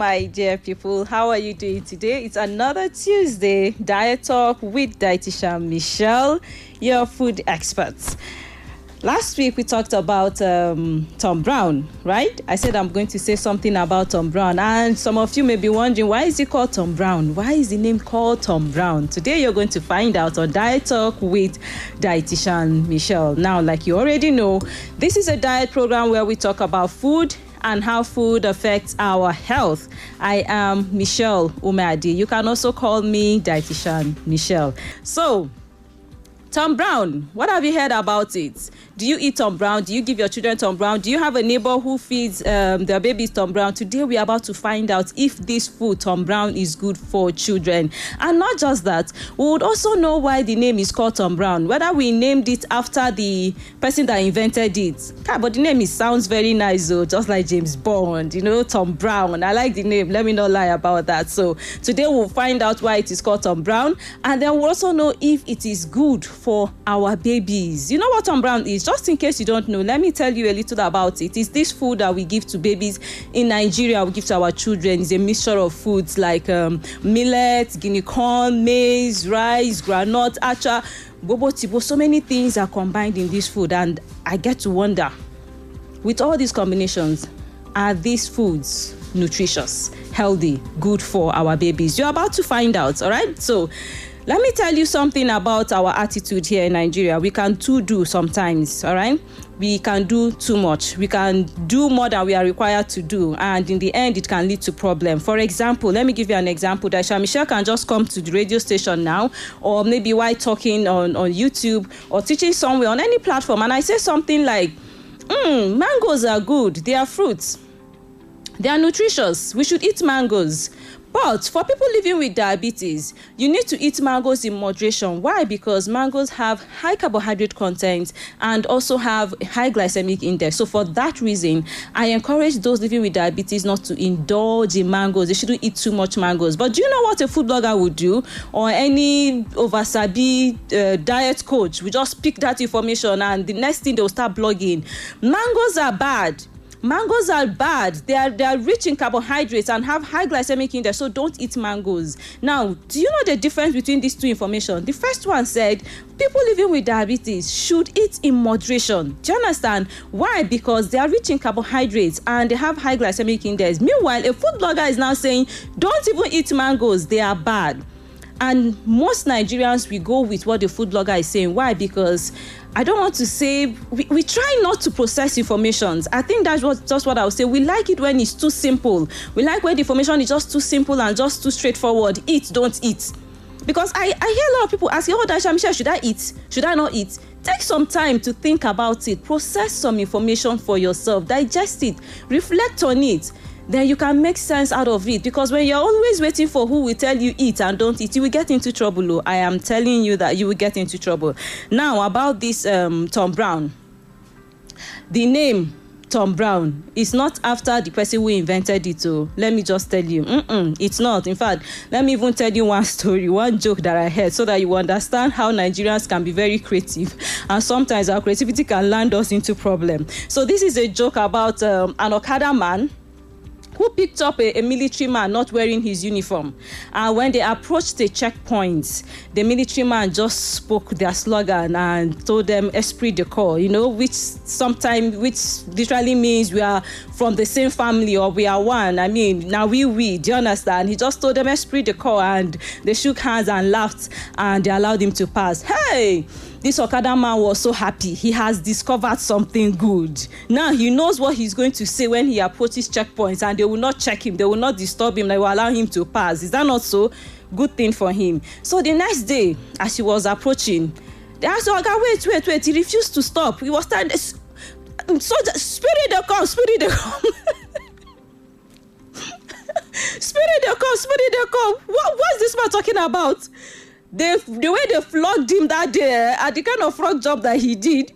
my dear people. How are you doing today? It's another Tuesday Diet Talk with Dietitian Michelle, your food expert. Last week we talked about Tom Brown, right? I said I'm going to say something about Tom Brown, and some of you may be wondering, why is he called Tom Brown? Why is the name called Tom Brown? Today you're going to find out on Diet Talk with Dietitian Michelle. Now, like you already know, this is a diet program where we talk about food and how food affects our health. I am Michelle Umadi. You can also call me Dietitian Michelle. So, Tom Brown, what have you heard about it? Do you eat Tom Brown? Do you give your children Tom Brown? Do you have a neighbor who feeds their babies Tom Brown? Today we are about to find out if this food, Tom Brown, is good for children. And not just that, we would also know why the name is called Tom Brown, whether we named it after the person that invented it. But the name sounds very nice though, just like James Bond, Tom Brown. I like the name, let me not lie about that. So today we'll find out why it is called Tom Brown, and then we'll also know if it is good for our babies. You know what Tom Brown is? Just in case you don't know, let me tell you a little about it. It's this food that we give to babies in Nigeria, we give to our children. It's a mixture of foods like millet, guinea corn, maize, rice, groundnut, acha, bobo tibo. So many things are combined in this food, and I get to wonder, with all these combinations, are these foods nutritious, healthy, good for our babies? You're about to find out, all right? So let me tell you something about our attitude here in Nigeria. We can do sometimes, all right? We can do too much. We can do more than we are required to do, and in the end, it can lead to problem. For example, let me give you an example. Dietitian Michelle can just come to the radio station now, or maybe while talking on YouTube or teaching somewhere on any platform, and I say something like, mangoes are good. They are fruits. They are nutritious. We should eat mangoes. But for people living with diabetes, you need to eat mangoes in moderation. Why? Because mangoes have high carbohydrate content and also have high glycemic index. So for that reason, I encourage those living with diabetes not to indulge in mangoes. They shouldn't eat too much mangoes. But do you know what a food blogger would do? Or any oversabi diet coach will just pick that information, and the next thing they'll start blogging. Mangoes are bad. Mangoes are bad. They are rich in carbohydrates and have high glycemic index, so don't eat mangoes. Now, do you know the difference between these two information? The first one said people living with diabetes should eat in moderation. Do you understand? Why? Because they are rich in carbohydrates and they have high glycemic index. Meanwhile, a food blogger is now saying, don't even eat mangoes, they are bad. And most Nigerians, we go with what the food blogger is saying. Why? Because I don't want to say, we try not to process information. I think that's just what I would say. We like it when it's too simple. We like when the information is just too simple and just too straightforward. Eat, don't eat. Because I hear a lot of people asking, Dietitian Michelle, should I eat? Should I not eat? Take some time to think about it. Process some information for yourself. Digest it. Reflect on it. Then you can make sense out of it. Because when you're always waiting for who will tell you eat and don't eat, you will get into trouble. I am telling you that you will get into trouble. Now, about this Tom Brown. The name Tom Brown is not after the person who invented it. So let me just tell you, it's not. In fact, let me even tell you one story, one joke that I heard, so that you understand how Nigerians can be very creative, and sometimes our creativity can land us into problem. So this is a joke about an Okada man who picked up a military man not wearing his uniform. And when they approached the checkpoint, the military man just spoke their slogan and told them esprit de corps, which literally means we are from the same family, or we are one. I mean, now do you understand? He just told them esprit de corps, and they shook hands and laughed, and they allowed him to pass. Hey! This Okada man was so happy. He has discovered something good. Now he knows what he's going to say when he approaches checkpoints, and they will not check him. They will not disturb him. They will allow him to pass. Is that not so? Good thing for him. So the next day, as he was approaching, they asked, wait. He refused to stop. He was standing. So spirit they come. Spirit they come. What's this man talking about? The way they flogged him that day, at the kind of frog job that he did,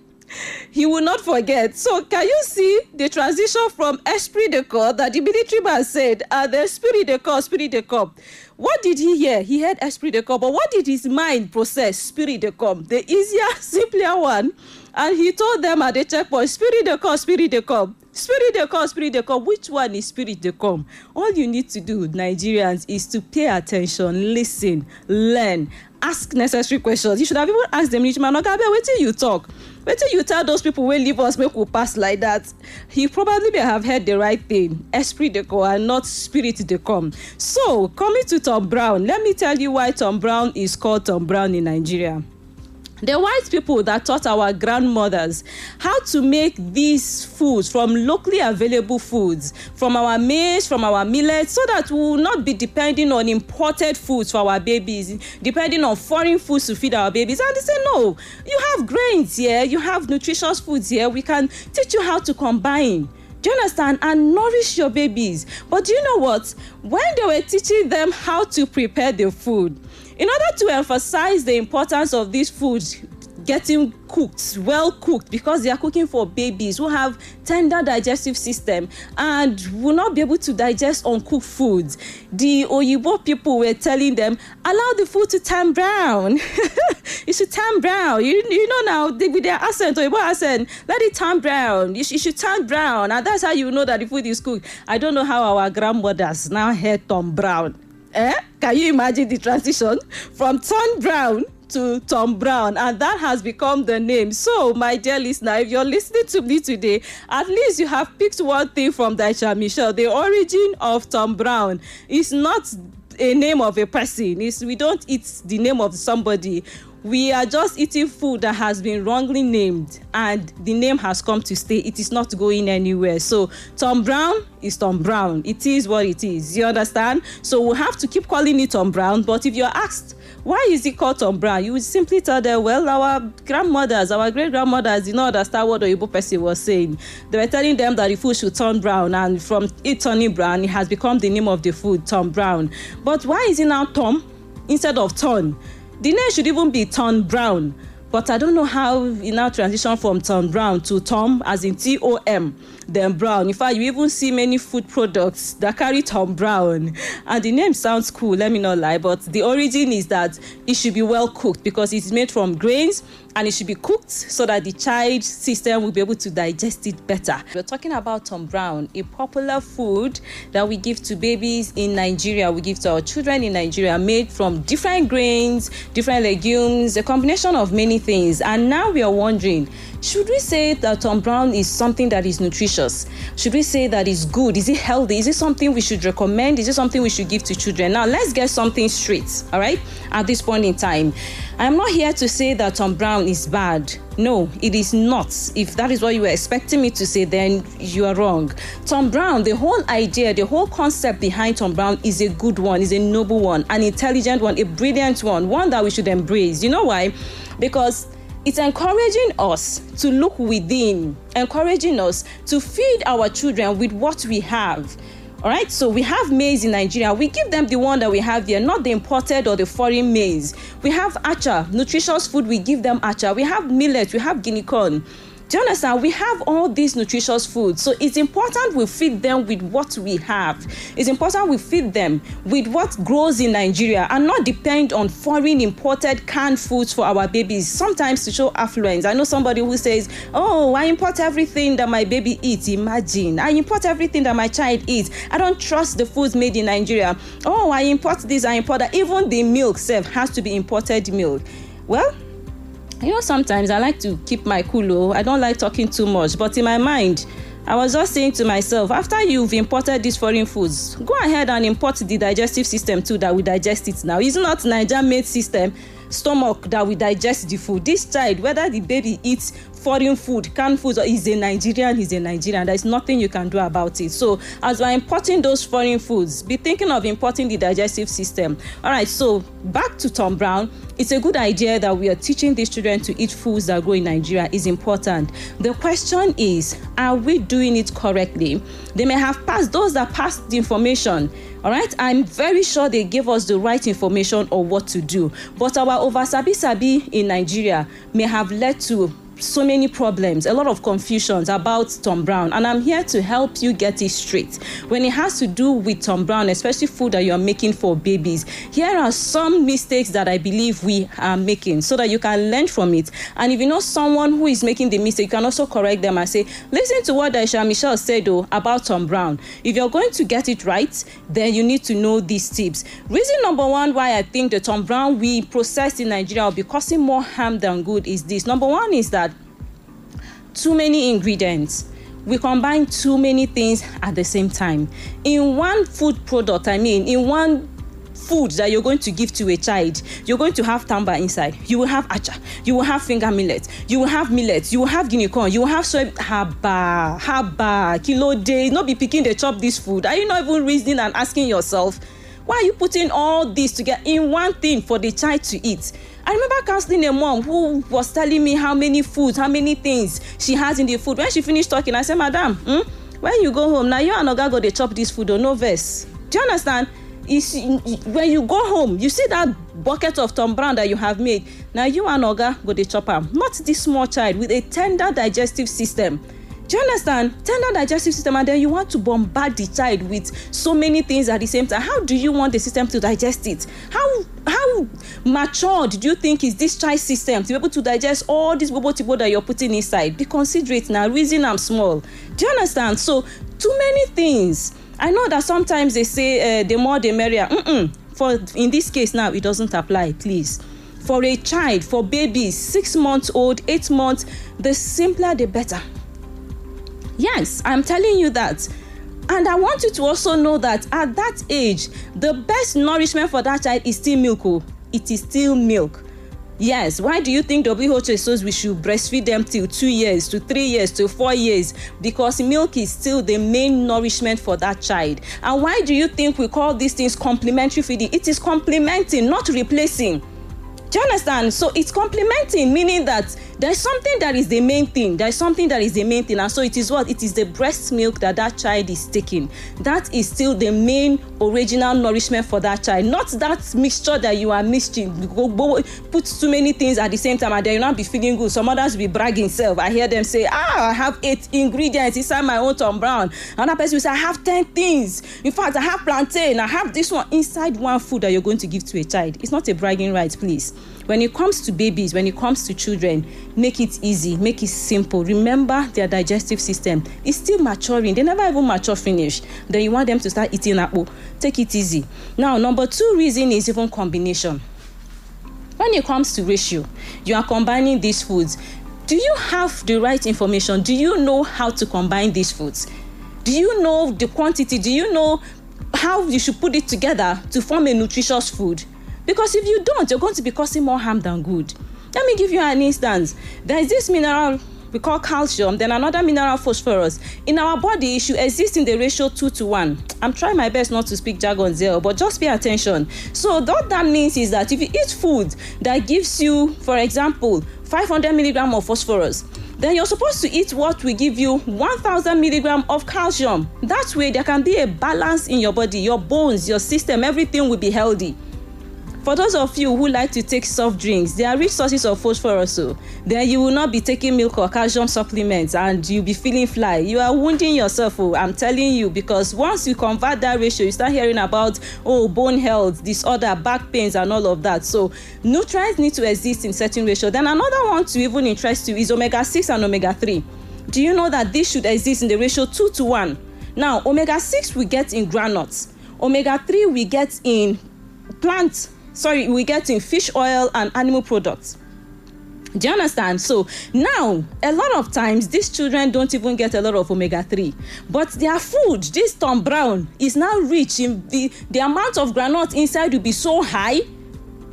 He will not forget. So can you see the transition from esprit de corps that the military man said and the spirit de corps, spirit de corps? What did he hear? He heard esprit de corps, but what did his mind process? Spirit de corps, the easier, simpler one. And he told them at the checkpoint, spirit de corps, spirit de corps. Spirit de corps, spirit de corps. Which one is spirit de corps? All you need to do, Nigerians, is to pay attention, listen, learn, ask necessary questions. You should have even asked them, Rich man, okay, wait till you talk. Wait till you tell those people who leave us, make we pass like that. He probably may have heard the right thing, esprit de corps and not spirit de corps. So, coming to Tom Brown, let me tell you why Tom Brown is called Tom Brown in Nigeria. The white people that taught our grandmothers how to make these foods from locally available foods, from our maize, from our millet, so that we will not be depending on imported foods for our babies, depending on foreign foods to feed our babies. And they say, no, you have grains here, you have nutritious foods here, we can teach you how to combine. Do you understand? And nourish your babies. But do you know what? When they were teaching them how to prepare the food, in order to emphasize the importance of these foods getting cooked, well cooked, because they are cooking for babies who have tender digestive system and will not be able to digest uncooked foods, the Oyibo people were telling them, allow the food to turn brown. It should turn brown. You know now, with their accent, Oyibo accent, let it turn brown. It should turn brown. And that's how you know that the food is cooked. I don't know how our grandmothers now heard Tom Brown. Can you imagine the transition from Tom Brown to Tom Brown? And that has become the name. So, my dear listener, if you're listening to me today, at least you have picked one thing from Dietitian Michelle. The origin of Tom Brown is not a name of a person. We don't eat the name of somebody. We are just eating food that has been wrongly named, and the name has come to stay. It is not going anywhere. So Tom Brown is Tom Brown. It is what it is. You understand? So we'll have to keep calling it Tom Brown. But if you're asked, why is it called Tom Brown? You would simply tell them, well, our grandmothers, our great-grandmothers did not understand what the Igbo person was saying. They were telling them that the food should turn brown, and from it turning brown, it has become the name of the food, Tom Brown. But why is it now Tom instead of Ton? The name should even be Tom Brown. But I don't know how it now transition from Tom Brown to Tom, as in T-O-M, then Brown. In fact, you even see many food products that carry Tom Brown. And the name sounds cool, let me not lie. But the origin is that it should be well cooked because it's made from grains, and it should be cooked so that the child system will be able to digest it better. We're talking about Tom Brown, a popular food that we give to babies in Nigeria. We give to our children in Nigeria, made from different grains, different legumes, a combination of many things. And now we are wondering, should we say that Tom Brown is something that is nutritious? Should we say that it's good? Is it healthy? Is it something we should recommend? Is it something we should give to children? Now, let's get something straight, all right, at this point in time. I'm not here to say that Tom Brown is bad. No, it is not. If that is what you were expecting me to say, then you are wrong. Tom Brown, the whole idea, the whole concept behind Tom Brown is a good one, is a noble one, an intelligent one, a brilliant one that we should embrace. You know why? Because it's encouraging us to look within, encouraging us to feed our children with what we have. All right, so we have maize in Nigeria. We give them the one that we have here, not the imported or the foreign maize. We have acha, nutritious food, we give them acha. We have millet, we have guinea corn. Do you understand? We have all these nutritious foods. So it's important we feed them with what we have. It's important we feed them with what grows in Nigeria and not depend on foreign imported canned foods for our babies, sometimes to show affluence. I know somebody who says, oh, I import everything that my baby eats. Imagine, I import everything that my child eats. I don't trust the foods made in Nigeria. Oh, I import this, I import that. Even the milk itself has to be imported milk. Well, you know, sometimes I like to keep my cool. I don't like talking too much. But in my mind, I was just saying to myself, after you've imported these foreign foods, go ahead and import the digestive system too that will digest it now. It's not Niger-made system, stomach that will digest the food. This child, whether the baby eats foreign food, canned foods, or is a Nigerian, he's a Nigerian. There's nothing you can do about it. So as we're importing those foreign foods, be thinking of importing the digestive system. All right, so back to Tom Brown. It's a good idea that we are teaching these children to eat foods that grow in Nigeria. Is important. The question is, are we doing it correctly? They may have passed, those that passed the information, all right, I'm very sure they gave us the right information on what to do. But our over sabi in Nigeria may have led to so many problems, a lot of confusions about Tom Brown, and I'm here to help you get it straight. When it has to do with Tom Brown, especially food that you're making for babies, here are some mistakes that I believe we are making so that you can learn from it. And if you know someone who is making the mistake, you can also correct them and say, listen to what Dietitian Michelle said about Tom Brown. If you're going to get it right, then you need to know these tips. Reason number one why I think the Tom Brown we process in Nigeria will be causing more harm than good is this. Number one is that too many ingredients. We combine too many things at the same time. In one food product, in one food that you're going to give to a child, you're going to have tamba inside. You will have acha. You will have finger millet. You will have millet. You will have guinea corn. You will have soy. Haba, kilo day. Not be picking the chop this food. Are you not even reasoning and asking yourself, why are you putting all this together in one thing for the child to eat? I remember counseling a mom who was telling me how many foods, how many things she has in the food. When she finished talking, I said, Madam, when you go home, now you and Oga go to chop this food or no verse. Do you understand? When you go home, you see that bucket of Tom Brown that you have made. Now you and Oga go to chop am. Not this small child with a tender digestive system. Do you understand? Tender digestive system, and then you want to bombard the child with so many things at the same time. How do you want the system to digest it? How matured do you think is this child system to be able to digest all this bobo that you're putting inside? Be considerate now. Reason I'm small. Do you understand? So too many things. I know that sometimes they say the more the merrier. For in this case now, it doesn't apply. Please. For a child, for babies, 6 months old, 8 months, the simpler the better. Yes, I'm telling you that. And I want you to also know that at that age, the best nourishment for that child is still milk. It is still milk. Yes, why do you think WHO says we should breastfeed them till 2 years, to 3 years, to 4 years? Because milk is still the main nourishment for that child. And why do you think we call these things complementary feeding? It is complementing, not replacing. Do you understand? So it's complementing, meaning that there's something that is the main thing. There's something that is the main thing. And so it is what? It is the breast milk that child is taking. That is still the main original nourishment for that child. Not that mixture that you are mixing. Put too many things at the same time and then you'll not be feeling good. Some others will be bragging self. I hear them say, I have 8 ingredients inside my own Tom Brown. Another person will say, I have 10 things. In fact, I have plantain. I have this one inside one food that you're going to give to a child. It's not a bragging right, please. When it comes to babies, when it comes to children, make it easy, make it simple. Remember their digestive system is still maturing. They never even mature finish. Then you want them to start eating apple. Take it easy. Now, number 2 reason is even combination. When it comes to ratio, you are combining these foods. Do you have the right information? Do you know how to combine these foods? Do you know the quantity? Do you know how you should put it together to form a nutritious food? Because if you don't, you're going to be causing more harm than good. Let me give you an instance. There is this mineral we call calcium, then another mineral, phosphorus. In our body, it should exist in the ratio 2:1. I'm trying my best not to speak jargon there, but just pay attention. So what that means is that if you eat food that gives you, for example, 500 milligrams of phosphorus, then you're supposed to eat what will give you 1,000 milligrams of calcium. That way, there can be a balance in your body, your bones, your system, everything will be healthy. For those of you who like to take soft drinks, they are rich sources of phosphorus. So then you will not be taking milk or calcium supplements and you'll be feeling fly. You are wounding yourself, I'm telling you, because once you convert that ratio, you start hearing about, bone health, disorder, back pains and all of that. So nutrients need to exist in certain ratio. Then another one to even interest you is omega-6 and omega-3. Do you know that this should exist in the ratio 2:1? Now, omega-6 we get in granules. Omega-3 we get in we get in fish oil and animal products. Do you understand? So now, a lot of times, these children don't even get a lot of omega-3. But their food, this Tom Brown, is now rich in the amount of granite inside will be so high.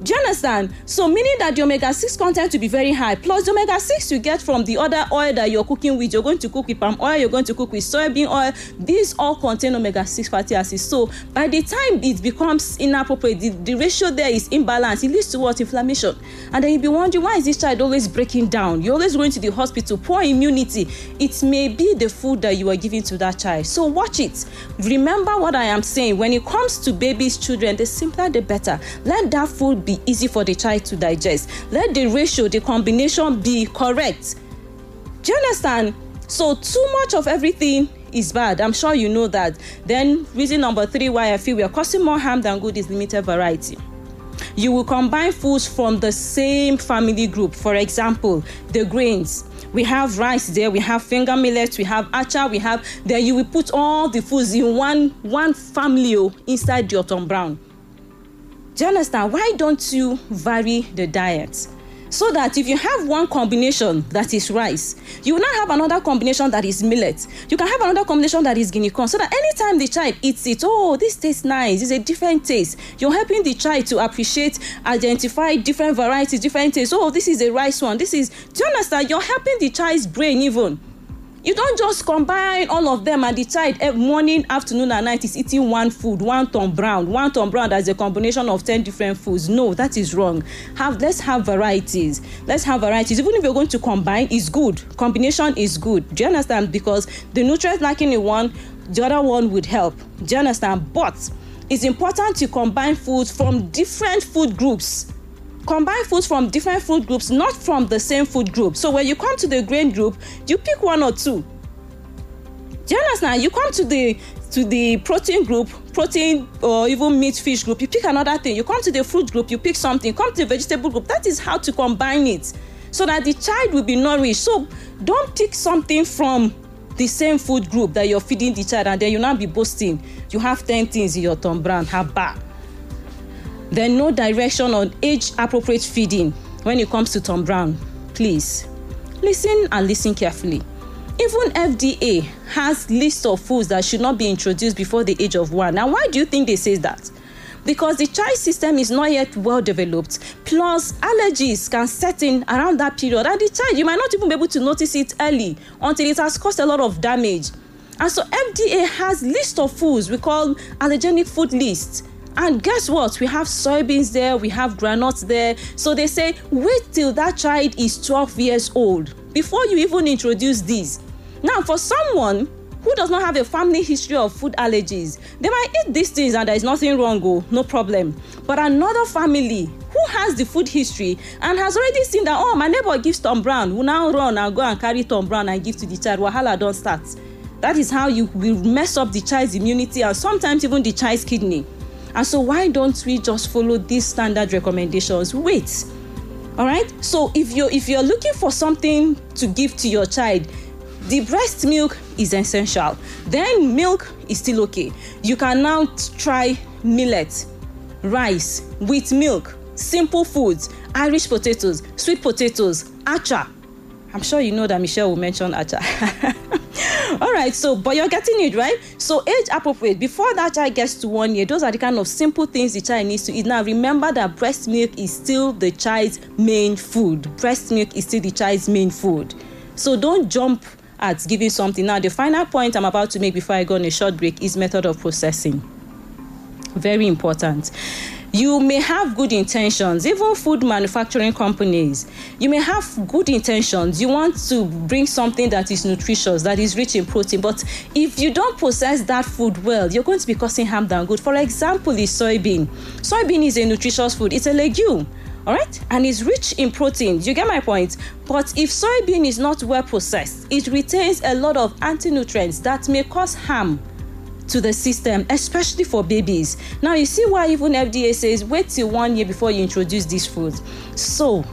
Do you understand? So meaning that the omega-6 content will be very high. Plus the omega-6 you get from the other oil that you're cooking with. You're going to cook with palm oil, you're going to cook with soybean oil. These all contain omega-6 fatty acids. So by the time it becomes inappropriate, the ratio there is imbalanced. It leads to what? Inflammation. And then you'll be wondering, why is this child always breaking down? You're always going to the hospital, poor immunity. It may be the food that you are giving to that child. So watch it. Remember what I am saying. When it comes to babies, children, the simpler the better. Let that food be easy for the child to digest. Let the ratio, the combination be correct. Do you understand? So too much of everything is bad. I'm sure you know that. Then reason number 3 why I feel we are causing more harm than good is limited variety. You will combine foods from the same family group. For example, the grains. We have rice there, we have finger millet, we have acha, then you will put all the foods in one family inside your Tom Brown. Do you understand? Why don't you vary the diet? So that if you have one combination that is rice, you will not have another combination that is millet. You can have another combination that is guinea corn. So that anytime the child eats it, oh, this tastes nice. It's a different taste. You're helping the child to appreciate, identify different varieties, different tastes. Oh, this is a rice one. Do you understand? You're helping the child's brain even. You don't just combine all of them and the child morning, afternoon, and night is eating one food, one Tom Brown that's a combination of 10 different foods. No, that is wrong. Let's have varieties. Even if you're going to combine, it's good. Combination is good. Do you understand? Because the nutrients lacking in one, the other one would help. Do you understand? But it's important to combine foods from different food groups. Combine foods from different food groups, not from the same food group. So when you come to the grain group, you pick 1 or 2. Do you understand? You come to the protein group, protein or even meat fish group, you pick another thing. You come to the fruit group, you pick something. Come to the vegetable group. That is how to combine it so that the child will be nourished. So don't pick something from the same food group that you're feeding the child and then you'll not be boasting. You have 10 things in your Tom Brown. Haba. Then no direction on age-appropriate feeding when it comes to Tom Brown. Please, listen carefully. Even FDA has lists of foods that should not be introduced before the age of 1. Now, why do you think they say that? Because the child system is not yet well developed. Plus, allergies can set in around that period. And the child, you might not even be able to notice it early until it has caused a lot of damage. And so FDA has list of foods we call allergenic food lists. And guess what? We have soybeans there, we have granules there. So they say, wait till that child is 12 years old before you even introduce these. Now, for someone who does not have a family history of food allergies, they might eat these things and there is nothing wrong, no problem. But another family who has the food history and has already seen that, oh, my neighbor gives Tom Brown, will now run and go and carry Tom Brown and give to the child. Wahala don't start. That is how you will mess up the child's immunity and sometimes even the child's kidney. And so why don't we just follow these standard recommendations? Wait. All right? So if you're looking for something to give to your child, the breast milk is essential. Then milk is still okay. You can now try millet, rice with milk, simple foods, Irish potatoes, sweet potatoes, acha. I'm sure you know that Michelle will mention acha. All right, but you're getting it, right? So age appropriate. Before that child gets to 1 year, those are the kind of simple things the child needs to eat. Now, remember that breast milk is still the child's main food. Breast milk is still the child's main food. So don't jump at giving something. Now, the final point I'm about to make before I go on a short break is method of processing. Very important. You may have good intentions, even food manufacturing companies. You may have good intentions. You want to bring something that is nutritious, that is rich in protein. But if you don't process that food well, you're going to be causing harm than good. For example, is soybean. Soybean is a nutritious food. It's a legume. All right? And it's rich in protein. You get my point? But if soybean is not well processed, it retains a lot of anti-nutrients that may cause harm to the system, especially for babies. Now, you see why even FDA says wait till 1 year before you introduce these foods. So,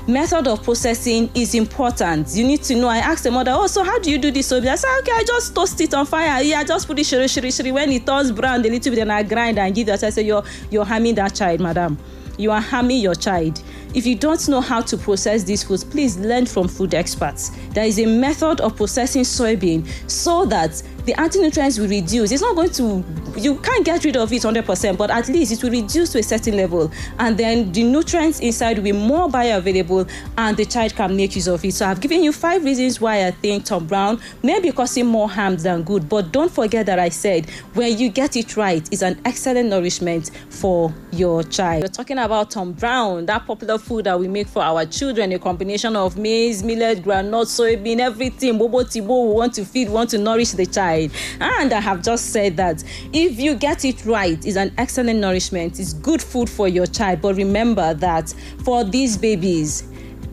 method of processing is important. You need to know. I asked the mother, so how do you do this? So I said, okay, I just toast it on fire. Yeah, I just put it shiri. When it turns brown a little bit, then I grind and give that. I said, you're harming that child, madam. You are harming your child. If you don't know how to process these foods, please learn from food experts. There is a method of processing soybean so that the anti-nutrients will reduce. It's not going to, you can't get rid of it 100%, but at least it will reduce to a certain level. And then the nutrients inside will be more bioavailable and the child can make use of it. So I've given you 5 reasons why I think Tom Brown may be causing more harm than good. But don't forget that I said, when you get it right, it's an excellent nourishment for your child. We're talking about Tom Brown, that popular food that we make for our children, a combination of maize, millet, groundnut, soybean, everything, bobo tibo, we want to feed, we want to nourish the child. And I have just said that if you get it right, it's an excellent nourishment, it's good food for your child. But remember that for these babies,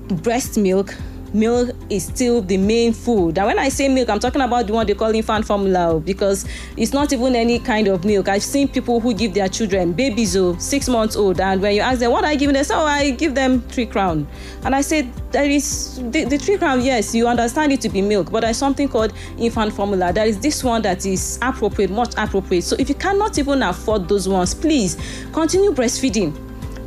breast milk, milk is still the main food. And when I say milk, I'm talking about the one they call infant formula, because it's not even any kind of milk. I've seen people who give their children, babies 6 months old, and when you ask them what are you giving, they say, I give them 3 crown. And I said, there is the 3 crown, yes, you understand it to be milk, but there's something called infant formula. There is this one that is appropriate, much appropriate. So if you cannot even afford those ones, please continue breastfeeding.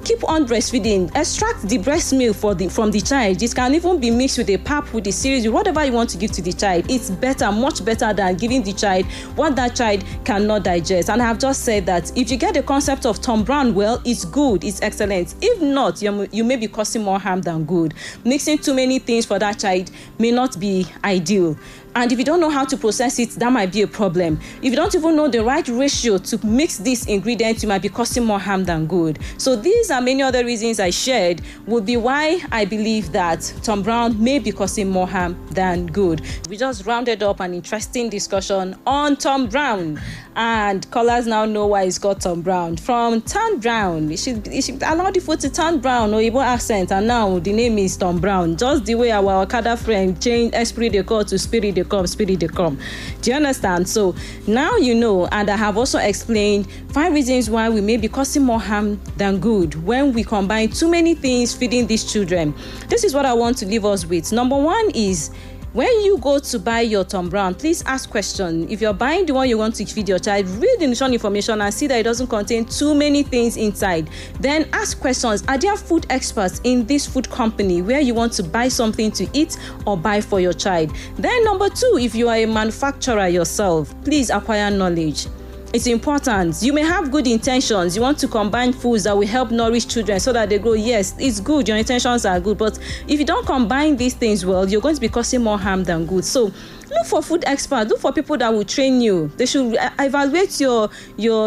Keep on breastfeeding. Extract the breast milk from the child. It can even be mixed with a pap, with a cereal, whatever you want to give to the child. It's better, much better than giving the child what that child cannot digest. And I have just said that if you get the concept of Tom Brown, well, it's good, it's excellent. If not, you may be causing more harm than good. Mixing too many things for that child may not be ideal. And if you don't know how to process it, that might be a problem. If you don't even know the right ratio to mix these ingredients, you might be causing more harm than good. So these are many other reasons I shared would be why I believe that Tom Brown may be causing more harm than good. We just rounded up an interesting discussion on Tom Brown, and callers now know why it's called Tom Brown. From turn brown, it should allow the food to turn brown or Igbo accent, and now the name is Tom Brown. Just the way our Okada friend changed Esprit de Corps to Spirit de Corps, Spirit de Corps. Do you understand? So now you know, and I have also explained 5 reasons why we may be causing more harm than good when we combine too many things feeding these children. This is what I want to leave us with. Number 1 is, when you go to buy your Tom Brown, please ask questions. If you're buying the one you want to feed your child, read the nutrition information and see that it doesn't contain too many things inside. Then ask questions. Are there food experts in this food company where you want to buy something to eat or buy for your child? Then number 2, if you are a manufacturer yourself, please acquire knowledge. It's important. You may have good intentions. You want to combine foods that will help nourish children so that they grow. Yes, it's good. Your intentions are good. But if you don't combine these things well, you're going to be causing more harm than good. So look for food experts. Look for people that will train you. They should evaluate your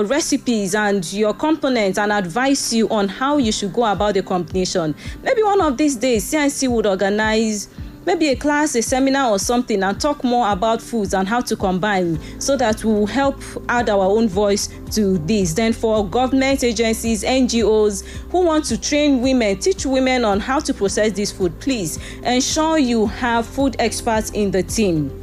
recipes and your components and advise you on how you should go about the combination. Maybe one of these days, CNC would organize maybe a class, a seminar or something, and talk more about foods and how to combine, so that we will help add our own voice to this. Then for government agencies, NGOs who want to train women, teach women on how to process this food, please ensure you have food experts in the team.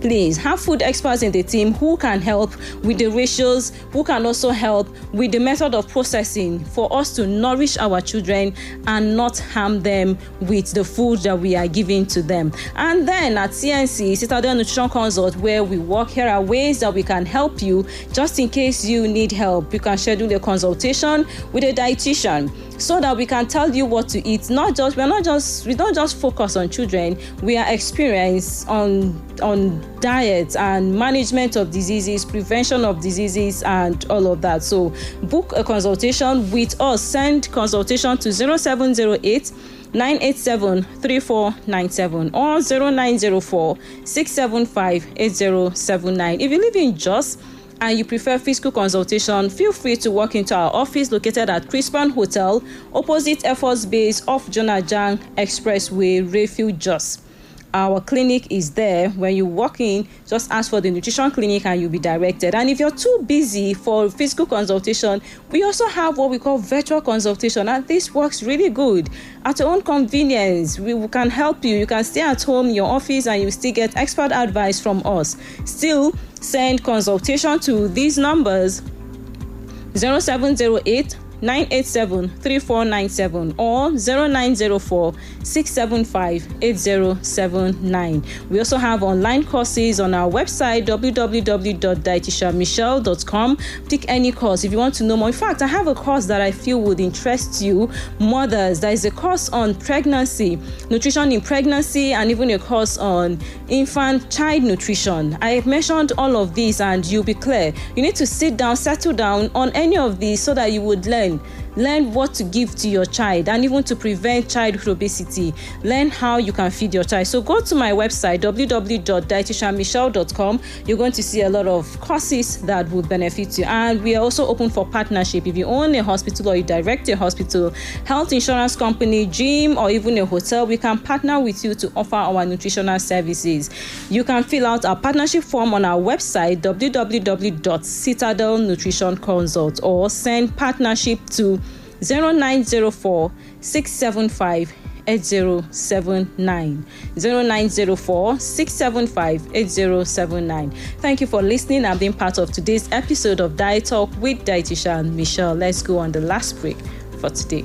Please have food experts in the team who can help with the ratios, who can also help with the method of processing for us to nourish our children and not harm them with the food that we are giving to them. And then at CNC, Citadel Nutrition Consult, where we work, here are ways that we can help you just in case you need help. You can schedule a consultation with a dietitian so that we can tell you what to eat. We don't just focus on children. We are experienced on diet and management of diseases, prevention of diseases, and all of that. So book a consultation with us. Send consultation to 0708 987 3497 or 0904 675 8079. If you live in Jos and you prefer physical consultation, feel free to walk into our office located at Crispan Hotel, opposite Air Force Base off Jonajang Expressway, Refuge, Jos. Our clinic is there. When you walk in, just ask for the nutrition clinic and you'll be directed. And if you're too busy for physical consultation, we also have what we call virtual consultation, and this works really good. At your own convenience, we can help you. You can stay at home in your office and you still get expert advice from us. Still, send consultation to these numbers: 0708 987 3497 or 0904 675 8079. We also have online courses on our website www.dietitianmichelle.com. Pick any course if you want to know more. In fact, I have a course that I feel would interest you, mothers. There is a course on pregnancy, nutrition in pregnancy, and even a course on infant child nutrition. I have mentioned all of these and you'll be clear. You need to sit down, settle down on any of these so that you would learn what to give to your child, and even to prevent childhood obesity. Learn how you can feed your child. So go to my website www.dietitianmichelle.com. You're going to see a lot of courses that would benefit you, and we are also open for partnership. If you own a hospital or you direct a hospital, health insurance company, gym, or even a hotel, we can partner with you to offer our nutritional services. You can fill out our partnership form on our website www.citadelnutritionconsult or send partnership to 0904 675 8079 0904 675 8079. Thank you for listening and being part of today's episode of Diet Talk with Dietitian Michelle. Let's go on the last break for today.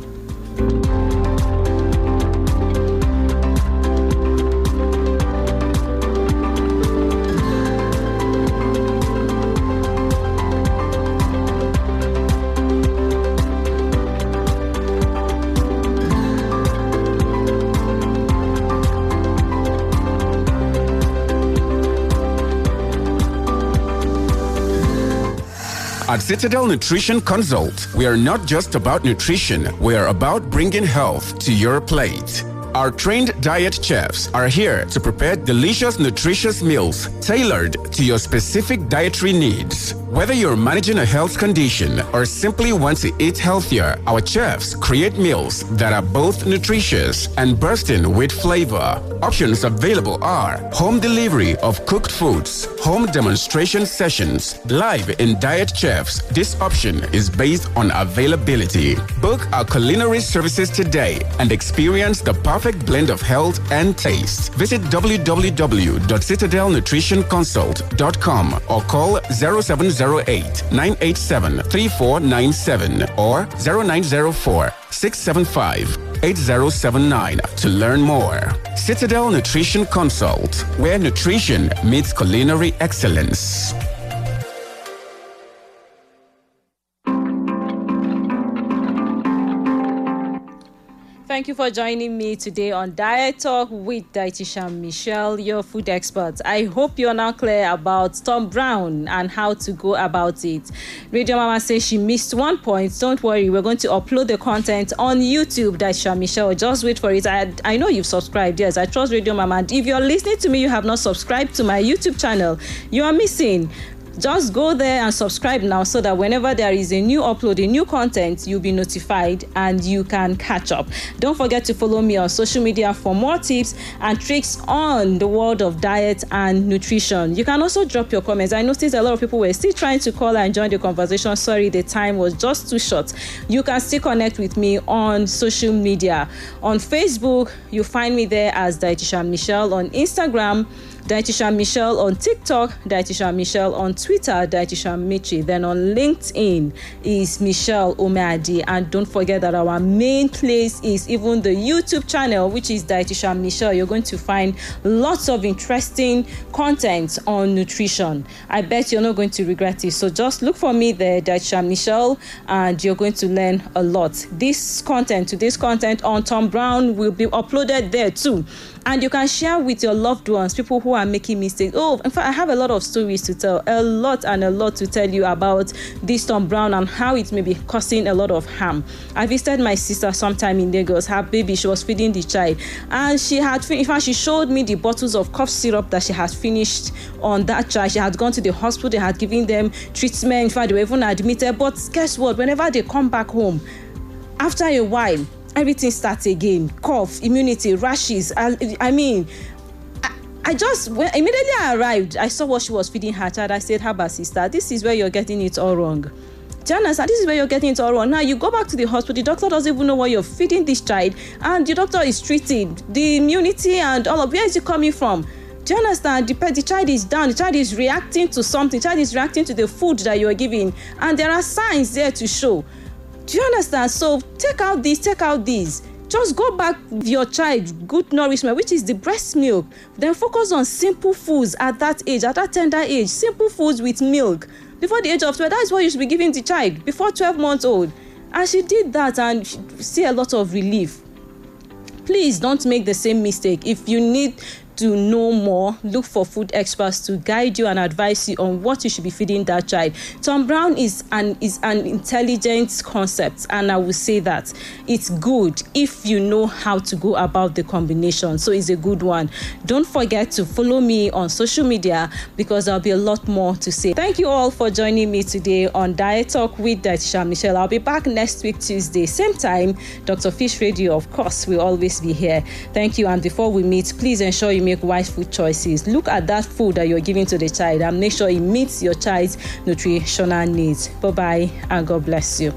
At Citadel Nutrition Consult, we are not just about nutrition, we are about bringing health to your plate. Our trained diet chefs are here to prepare delicious, nutritious meals tailored to your specific dietary needs. Whether you're managing a health condition or simply want to eat healthier, our chefs create meals that are both nutritious and bursting with flavor. Options available are home delivery of cooked foods, home demonstration sessions, live in diet chefs. This option is based on availability. Book our culinary services today and experience the perfect blend of health and taste. Visit www.citadelnutritionconsult.com or call 0708-987-3497 or 0904 675 8079 to learn more. Citadel Nutrition Consult, where nutrition meets culinary excellence. Thank you for joining me today on Diet Talk with Dietitian Michelle, your food expert. I hope you're now clear about Tom Brown and how to go about it. Radio Mama says she missed one point. Don't worry, we're going to upload the content on YouTube, Dietitian Michelle. Just wait for it. I know you've subscribed. Yes, I trust Radio Mama. And if you're listening to me, you have not subscribed to my YouTube channel, you are missing. Just go there and subscribe now so that whenever there is a new upload, a new content, you'll be notified and you can catch up. Don't forget to follow me on social media for more tips and tricks on the world of diet and nutrition. You can also drop your comments. I noticed a lot of people were still trying to call and join the conversation. Sorry, the time was just too short. You can still connect with me on social media. On Facebook, you find me there as Dietitian Michelle. On Instagram, Dietitian Michelle. On TikTok, Dietitian Michelle. On Twitter, Dietitian Michi. Then on LinkedIn is Michelle Omeadi. And don't forget that our main place is even the YouTube channel, which is Dietitian Michelle. You're going to find lots of interesting content on nutrition. I bet you're not going to regret it. So just look for me there, Dietitian Michelle, and you're going to learn a lot. Today's content on Tom Brown will be uploaded there too. And you can share with your loved ones, people who are making mistakes. Oh, in fact, I have a lot of stories to tell, a lot to tell you about this Tom Brown and how it may be causing a lot of harm. I visited my sister sometime in Lagos. Her baby, she was feeding the child. And she showed me the bottles of cough syrup that she had finished on that child. She had gone to the hospital, they had given them treatment. In fact, they were even admitted. But guess what? Whenever they come back home, after a while, everything starts again. Cough, immunity, rashes. Immediately I arrived, I saw what she was feeding her child. I said, Haba sister, this is where you're getting it all wrong. Do you understand? This is where you're getting it all wrong. Now you go back to the hospital, the doctor doesn't even know what you're feeding this child, and the doctor is treating the immunity and all of where is it coming from? Do you understand? The child is down, the child is reacting to something, the child is reacting to the food that you're giving, and there are signs there to show. Do you understand? So take out this. Just go back with your child, good nourishment, which is the breast milk. Then focus on simple foods at that age, at that tender age. Simple foods with milk. Before the age of 12, that is what you should be giving the child, before 12 months old. And she did that and see a lot of relief. Please don't make the same mistake. If you need to know more, look for food experts to guide you and advise you on what you should be feeding that child. Tom Brown is an intelligent concept, and I will say that it's good if you know how to go about the combination. So it's a good one. Don't forget to follow me on social media because there'll be a lot more to say. Thank you all for joining me today on Diet Talk with Dietitian Michelle. I'll be back next week Tuesday, same time. Dr. Fish Radio, of course, will always be here. Thank you, and before we meet, please ensure you make wise food choices. Look at that food that you're giving to the child and make sure it meets your child's nutritional needs. Bye-bye and God bless you.